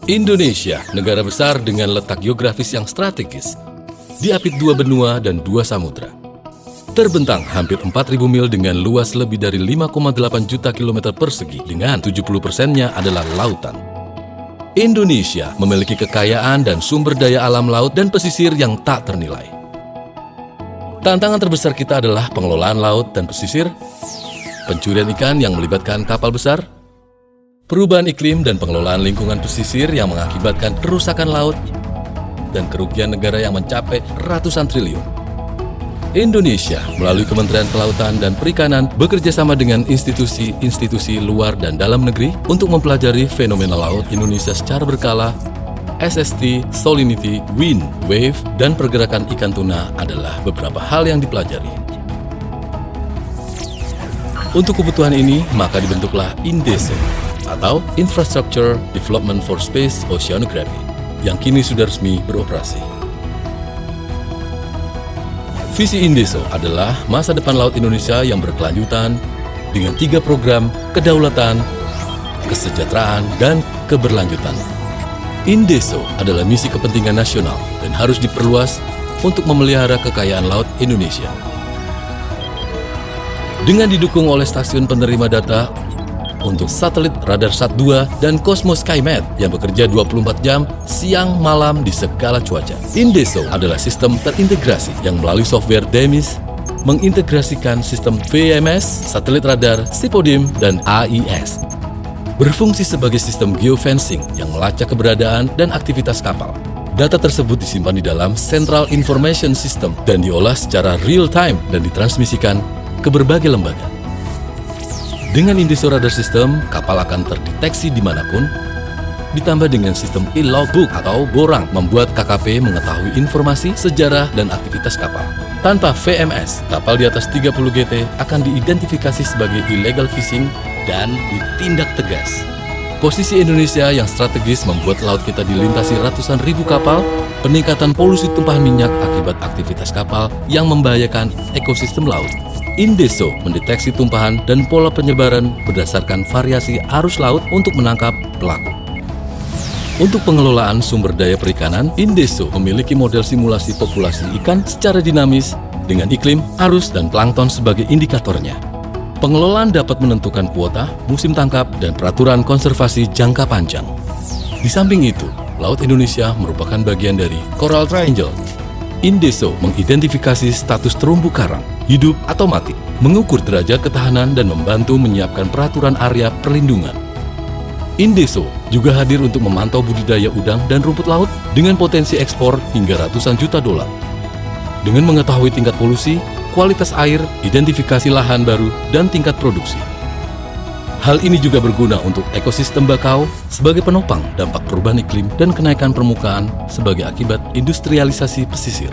Indonesia, negara besar dengan letak geografis yang strategis, diapit 2 benua dan 2 samudra. Terbentang hampir 4.000 mil dengan luas lebih dari 5,8 juta kilometer persegi dengan 70%-nya adalah lautan. Indonesia memiliki kekayaan dan sumber daya alam laut dan pesisir yang tak ternilai. Tantangan terbesar kita adalah pengelolaan laut dan pesisir, pencurian ikan yang melibatkan kapal besar, perubahan iklim dan pengelolaan lingkungan pesisir yang mengakibatkan kerusakan laut, dan kerugian negara yang mencapai ratusan triliun. Indonesia melalui Kementerian Kelautan dan Perikanan bekerja sama dengan institusi-institusi luar dan dalam negeri untuk mempelajari fenomena laut Indonesia secara berkala. SST, salinity, wind, wave, dan pergerakan ikan tuna adalah beberapa hal yang dipelajari. Untuk kebutuhan ini, maka dibentuklah INDESO atau Infrastructure Development for Space Oceanography yang kini sudah resmi beroperasi. Visi INDESO adalah masa depan laut Indonesia yang berkelanjutan dengan 3 program kedaulatan, kesejahteraan, dan keberlanjutan. INDESO adalah misi kepentingan nasional dan harus diperluas untuk memelihara kekayaan laut Indonesia. Dengan didukung oleh stasiun penerima data untuk satelit RadarSat 2 dan Cosmos SkyMed yang bekerja 24 jam siang malam di segala cuaca. INDESO adalah sistem terintegrasi yang melalui software DEMIS mengintegrasikan sistem VMS, satelit radar, SIPODIM, dan AIS. Berfungsi sebagai sistem geofencing yang melacak keberadaan dan aktivitas kapal. Data tersebut disimpan di dalam Central Information System dan diolah secara real-time dan ditransmisikan ke berbagai lembaga. Dengan INDESO Radar System, kapal akan terdeteksi dimanapun, ditambah dengan sistem e-logbook atau borang membuat KKP mengetahui informasi, sejarah, dan aktivitas kapal. Tanpa VMS, kapal di atas 30 GT akan diidentifikasi sebagai illegal fishing dan ditindak tegas. Posisi Indonesia yang strategis membuat laut kita dilintasi ratusan ribu kapal, peningkatan polusi tumpahan minyak akibat aktivitas kapal yang membahayakan ekosistem laut. INDESO mendeteksi tumpahan dan pola penyebaran berdasarkan variasi arus laut untuk menangkap pelaku. Untuk pengelolaan sumber daya perikanan, INDESO memiliki model simulasi populasi ikan secara dinamis dengan iklim, arus, dan plankton sebagai indikatornya. Pengelolaan dapat menentukan kuota, musim tangkap, dan peraturan konservasi jangka panjang. Di samping itu, Laut Indonesia merupakan bagian dari Coral Triangle. INDESO mengidentifikasi status terumbu karang, hidup atau mati, mengukur derajat ketahanan dan membantu menyiapkan peraturan area perlindungan. INDESO juga hadir untuk memantau budidaya udang dan rumput laut dengan potensi ekspor hingga ratusan juta dolar. Dengan mengetahui tingkat polusi, kualitas air, identifikasi lahan baru, dan tingkat produksi. Hal ini juga berguna untuk ekosistem bakau sebagai penopang dampak perubahan iklim dan kenaikan permukaan sebagai akibat industrialisasi pesisir.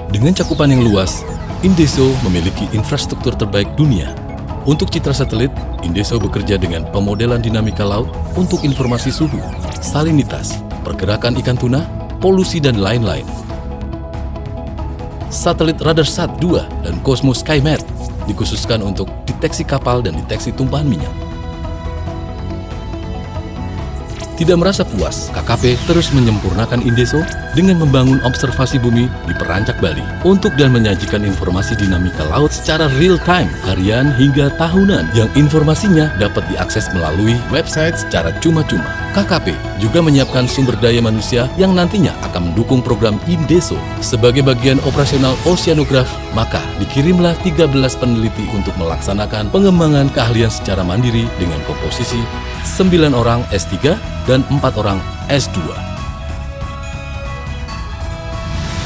Dengan cakupan yang luas, INDESO memiliki infrastruktur terbaik dunia. Untuk citra satelit, INDESO bekerja dengan pemodelan dinamika laut untuk informasi suhu, salinitas, pergerakan ikan tuna, polusi, dan lain-lain. Satelit RadarSat 2 dan Cosmos SkyMed dikhususkan untuk deteksi kapal dan deteksi tumpahan minyak. Tidak merasa puas, KKP terus menyempurnakan INDESO dengan membangun observasi bumi di Perancak Bali untuk dan menyajikan informasi dinamika laut secara real-time, harian hingga tahunan yang informasinya dapat diakses melalui website secara cuma-cuma. KKP juga menyiapkan sumber daya manusia yang nantinya akan mendukung program INDESO. Sebagai bagian operasional oceanograf, maka dikirimlah 13 peneliti untuk melaksanakan pengembangan keahlian secara mandiri dengan komposisi 9 orang S3 dan 4 orang S2.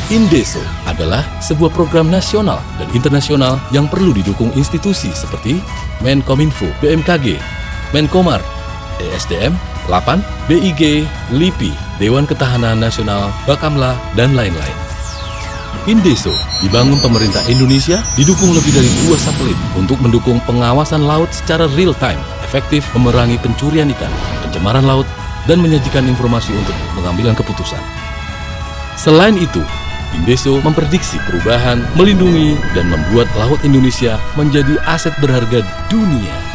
INDESO adalah sebuah program nasional dan internasional yang perlu didukung institusi seperti Menkominfo, BMKG, Menkomar, ESDM, LAPAN, BIG, LIPI, Dewan Ketahanan Nasional, Bakamla, dan lain-lain. INDESO dibangun pemerintah Indonesia didukung lebih dari 2 satelit untuk mendukung pengawasan laut secara real-time, efektif memerangi pencurian ikan, pencemaran laut, dan menyajikan informasi untuk pengambilan keputusan. Selain itu, INDESO memprediksi perubahan, melindungi, dan membuat laut Indonesia menjadi aset berharga dunia.